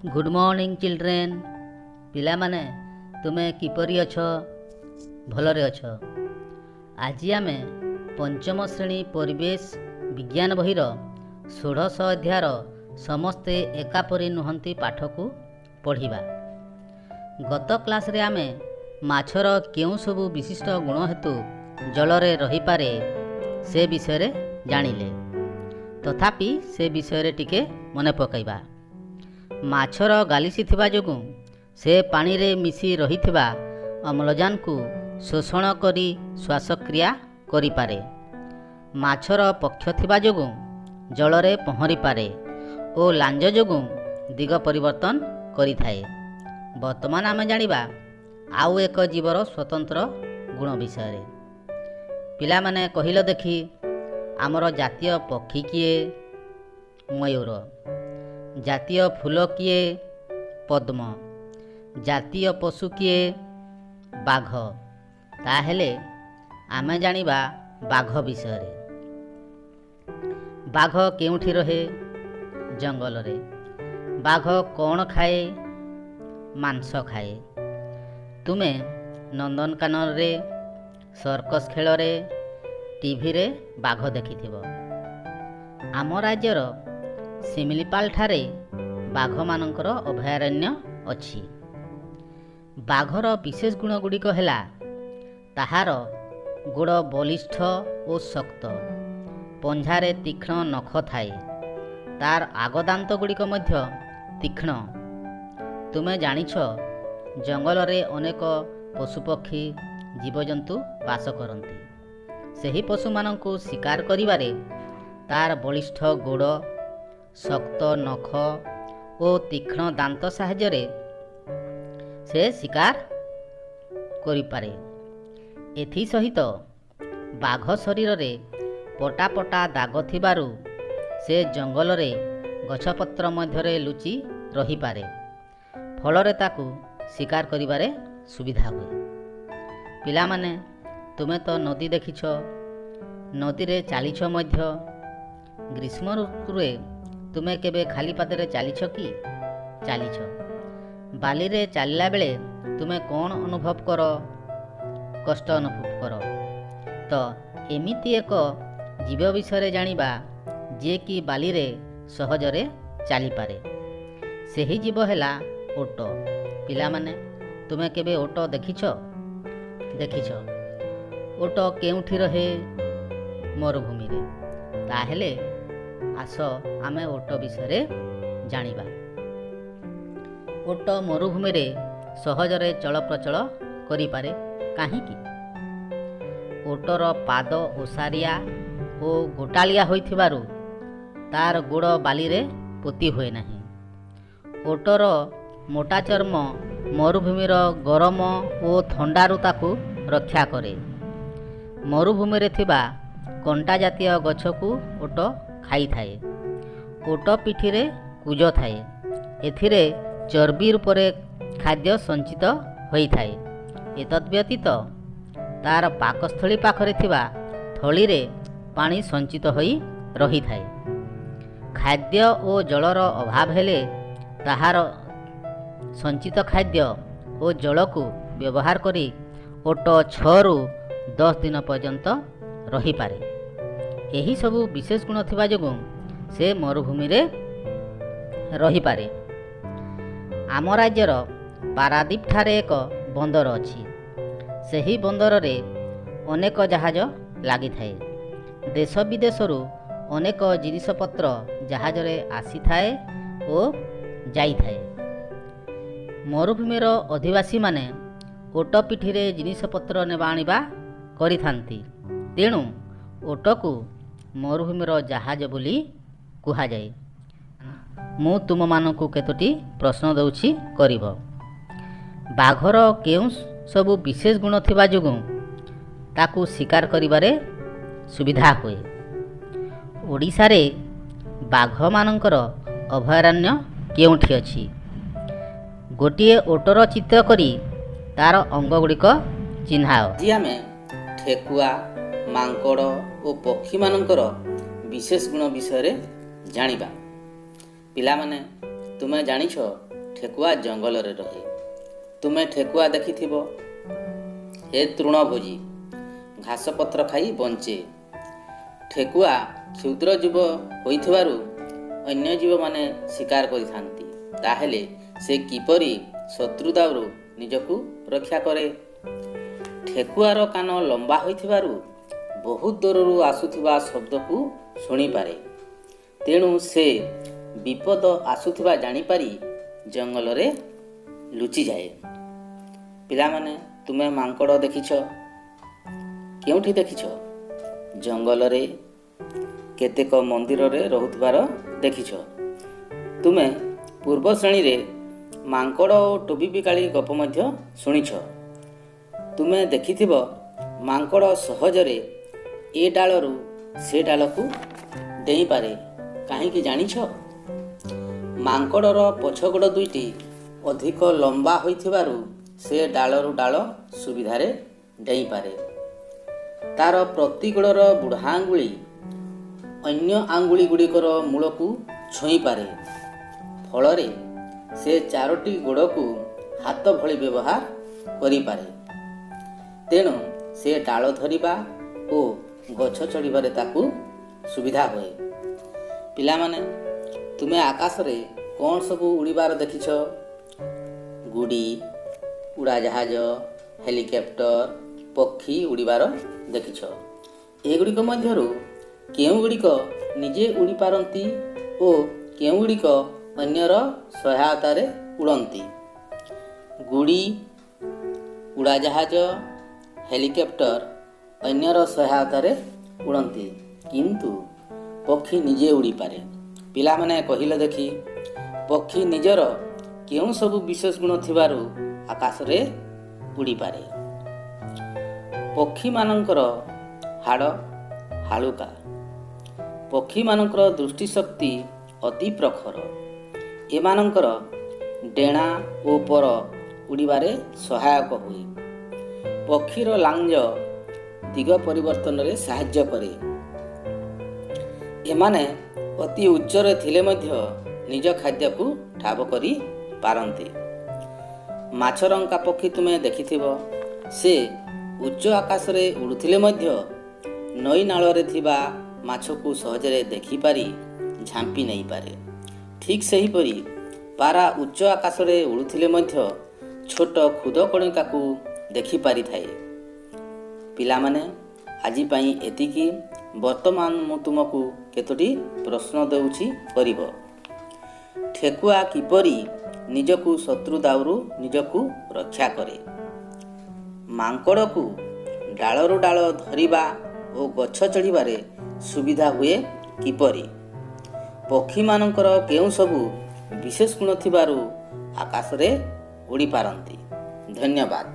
Good morning children. पिला माने तुमे किपरि अछ? भलरे अछ? आज आमे पंचम श्रेणी परिवेश विज्ञान बहिर 16 अध्यायर समस्ते एकापरि नुहंती पाठ को पढ़िबा। गत क्लास रे आमे माछर केउ सबु विशिष्ट गुण हेतु जलरे रही पारे से विषय रे जानिले। तथापि से विषय रे टिके मने पकाइबा। माछर गालिसी थिबा जोगु से पानी रे मिसी रहिथिबा अम्लजान को शोषण करी श्वासक्रिया करि पारे। माछर पक्ष थिबा जोगु जलरे पहरी पारे ओ लांज जोगु दिग परिवर्तन करि थाए। वर्तमान आमे जानिबा आउ एक जीवर स्वतंत्र गुण विषय रे। पिला माने कहिलो देखि आमर जातीय पक्षी किए? मयूर। जातीय फूल किए? पद्म। जातीय पशु किए? बाघ। ताहेले आमे जानिबा बाघ विषय रे। बाघ केउठी रहे? जंगल रे। बाघ कौन खाए? मांस खाए। तुमे नंदनकानन रे, सर्कस खेल रे, टीवी रे बाघ देखिथिबो। आम राज्यर सिमिलीपाल ठारे बाघ मानकर अभयारण्य अछि। बाघर विशेष गुण गुड़िक हैला ताहार गोड़ बलिष्ठ और शक्त, पंझारे तीक्ष्ण नख थाए, तार आगदांत गुड़िक मध्य तीक्ष्ण। तुमे जानिछ जंगल रे अनेक पशुपक्षी जीवजंतु वास करती। सही पशु मानंकु शिकार करिबारे तार बलिष्ठ गोड़, शक्त नख और तीक्ष्ण दांत साहाय्य से शिकार करिपारे। एथि सहित बाघ शरीर रे पटा पटा दाग थिबारु से जंगल रे गछपत्र मध्यरे लुचि रही पारे। फलरे ताकू शिकार करिबारे सुविधा हुए। पिला माने तुमे तो नदी देखिछ, नदी रे चालिछ मध्य। ग्रीष्म ऋतु रे तुमे केबे खाली पादरे चालिछ कि? चालिछ। बाली रे चालिला बेले तुमे कौन अनुभव कर? कष्ट अनुभव कर। तो एमिति एक जीव विषय जानिबा जे कि बाली रे सहजरे चाली पारे। सेही जीव हैला ओट। पिला माने तुमे केबे ओट देखिछ? देखिछ। ओट केउठी रहे? मरुभूमि रे। ताहेले आस आमे ओट विषय जानिबा। ओट मरुभूमि रे सहजरे चलप्रचल करि पारे काहीकि? ओटर पाद ओसारिया ओ गोटालिया होइथिबारु तार गोड़ बाली रे पोती हुए नाही। ओटर मोटा चर्म मरुभूमिर गरम ओ थंडारु ताकू रक्षा करे। मरुभूमि रे थिबा कंटा जातीय गछ को ओट खाई थाए। ओट पिठी रे कुज थाए। एथिरे चर्बी रूपरे खाद्य संचित होई थाए। एतद् व्यतीत तार पाकस्थली पाखरे थिबा थली रे पानी संचित होई रही थाए। खाद्य ओ जलर अभाव हेले ताहार संचित खाद्य ओ जल को व्यवहार करी ओट 6 रु 10 दिन पर्यंत रही पारे। एही सबु विशेष गुण थिबा जोगु से मरुभूमि रे रही पारे। आम राज्यर पारादीप ठारे एक बंदर अछि। सेही बंदर रे अनेक जहाज लागि थाए। देश विदेशरु अनेक जिनिसपत्र जहाज रे आसी थाए ओ जाई थाए। मरुभूमिर अधिवासी माने ओट पिठी रे जिनिसपत्र नेबा आनिबा करिथांती। तेणु ओट को मरुभूमिर जहाज बोली कुहा जाए। मु तुम मानकु केतोटी प्रश्न दउछि करिब। बाघर केउ सबु विशेष गुण थिबा जोगु ताकू शिकार करिबारे सुविधा हुए? ओडिसा रे बाघ मानकर अभयारण्य केउठी अछि? गोटिए ओटर चित्र करी तार अंग गुड़िक चिन्हाओ। जी आमे ठेकुआ, मांकड़ और पक्षी मानकर विशेष गुण विषय रे जानिबा। पिला माने तुमे जानिछ ଠେକୁଆ ଜଙ୍ଗଲରେ ରହେ। ତୁମେ ଠେକୁଆ ଦେଖିଥିବ। ଏ ତୃଣଭୋଜୀ, ଘାସପତ୍ର ଖାଇ ବଞ୍ଚେ। ଠେକୁଆ କ୍ଷୁଦ୍ର ଜୀବ ହୋଇଥିବାରୁ ଅନ୍ୟ ଜୀବମାନେ ଶିକାର କରିଥାନ୍ତି। ତାହେଲେ ସେ କିପରି ଶତ୍ରୁ ଦାଉରୁ ନିଜକୁ ରକ୍ଷା କରେ? ଠେକୁଆର କାନ ଲମ୍ବା ହୋଇଥିବାରୁ ବହୁତ ଦୂରରୁ ଆସୁଥିବା ଶବ୍ଦକୁ ଶୁଣିପାରେ। ତେଣୁ ସେ ବିପଦ ଆସୁଥିବା ଜାଣିପାରି ଜଙ୍ଗଲରେ ଲୁଚିଯାଏ। ପିଲାମାନେ, ତୁମେ ମାଙ୍କଡ଼ ଦେଖିଛ? କେଉଁଠି ଦେଖିଛ? ଜଙ୍ଗଲରେ, କେତେକ ମନ୍ଦିରରେ ରହୁଥିବାର ଦେଖିଛ। ତୁମେ ପୂର୍ବ ଶ୍ରେଣୀରେ ମାଙ୍କଡ଼ ଓ ଟୋପି ବିକାଳି ଗପ ମଧ୍ୟ ଶୁଣିଛ। ତୁମେ ଦେଖିଥିବ ମାଙ୍କଡ଼ ସହଜରେ ଏ ଡାଳରୁ ସେ ଡାଳକୁ ଡେଇଁପାରେ। କାହିଁକି ଜାଣିଛ? ମାଙ୍କଡ଼ର ପଛ ଗୋଡ଼ ଦୁଇଟି ଅଧିକ ଲମ୍ବା ହୋଇଥିବାରୁ ସେ ଡାଳରୁ ଡାଳ ସୁବିଧାରେ ଡେଇଁପାରେ। ତାର ପ୍ରତି ଗୋଡ଼ର ବୁଢ଼ା ଆଙ୍ଗୁଳି ଅନ୍ୟ ଆଙ୍ଗୁଳି ଗୁଡ଼ିକର ମୂଳକୁ ଛୁଇଁପାରେ। ଫଳରେ ସେ ଚାରୋଟି ଗୋଡ଼କୁ ହାତ ଭଳି ବ୍ୟବହାର କରିପାରେ। ତେଣୁ ସେ ଡାଳ ଧରିବା ଓ ଗଛ ଚଢ଼ିବାରେ ତାକୁ ସୁବିଧା ହୁଏ। ପିଲାମାନେ, ତୁମେ ଆକାଶରେ କ'ଣ ସବୁ ଉଡ଼ିବାର ଦେଖିଛ? ଗୁଡ଼ି, ଉଡ଼ାଜାହାଜ, ହେଲିକପ୍ଟର, ପକ୍ଷୀ ଉଡ଼ିବାର ଦେଖିଛ। ଏଗୁଡ଼ିକ ମଧ୍ୟରୁ କେଉଁଗୁଡ଼ିକ ନିଜେ ଉଡ଼ିପାରନ୍ତି ଓ କେଉଁଗୁଡ଼ିକ ଅନ୍ୟର ସହାୟତାରେ ଉଡ଼ନ୍ତି? ଗୁଡ଼ି, ଉଡ଼ାଜାହାଜ, ହେଲିକପ୍ଟର ଅନ୍ୟର ସହାୟତାରେ ଉଡ଼ନ୍ତି, କିନ୍ତୁ ପକ୍ଷୀ ନିଜେ ଉଡ଼ିପାରେ। ପିଲାମାନେ କହିଲେ ଦେଖି, ପକ୍ଷୀ ନିଜର କେଉଁ ସବୁ ବିଶେଷ ଗୁଣ ଥିବାରୁ ଆକାଶରେ ଉଡ଼ିପାରେ? ପକ୍ଷୀମାନଙ୍କର ହାଡ଼ ହାଲୁକା। ପକ୍ଷୀମାନଙ୍କର ଦୃଷ୍ଟିଶକ୍ତି ଅତି ପ୍ରଖର। ଏମାନଙ୍କର ଡେଣା ଓ ପର ଉଡ଼ିବାରେ ସହାୟକ ହୁଏ। ପକ୍ଷୀର ଲାଞ୍ଜ ଦିଗ ପରିବର୍ତ୍ତନରେ ସାହାଯ୍ୟ କରେ। ଏମାନେ ଅତି ଉଚ୍ଚରେ ଥିଲେ ମଧ୍ୟ ନିଜ ଖାଦ୍ୟକୁ ଠାବ କରି ପାରନ୍ତି। ମାଛରଙ୍କା ପକ୍ଷୀ ତୁମେ ଦେଖିଥିବ। ସେ ଉଚ୍ଚ ଆକାଶରେ ଉଡ଼ୁଥିଲେ ମଧ୍ୟ ନଈ ନାଳରେ ଥିବା ମାଛକୁ ସହଜରେ ଦେଖିପାରି ଝାମ୍ପି ନେଇପାରେ। ଠିକ୍ ସେହିପରି ପାରା ଉଚ୍ଚ ଆକାଶରେ ଉଡ଼ୁଥିଲେ ମଧ୍ୟ ଛୋଟ ଖୁଦକଣିକାକୁ ଦେଖିପାରିଥାଏ। ପିଲାମାନେ, ଆଜି ପାଇଁ ଏତିକି। ବର୍ତ୍ତମାନ ମୁଁ ତୁମକୁ କେତୋଟି ପ୍ରଶ୍ନ ଦେଉଛି, କରିବ। ଠେକୁଆ କିପରି ନିଜକୁ ଶତ୍ରୁ ଦାଉରୁ ନିଜକୁ ରକ୍ଷା କରେ? ମାଙ୍କଡ଼କୁ ଡାଳରୁ ଡାଳ ଧରିବା ଓ ଗଛ ଚଢ଼ିବାରେ ସୁବିଧା ହୁଏ କିପରି? ପକ୍ଷୀମାନଙ୍କର କେଉଁ ସବୁ ବିଶେଷ ଗୁଣ ଥିବାରୁ ଆକାଶରେ ଉଡ଼ିପାରନ୍ତି? ଧନ୍ୟବାଦ।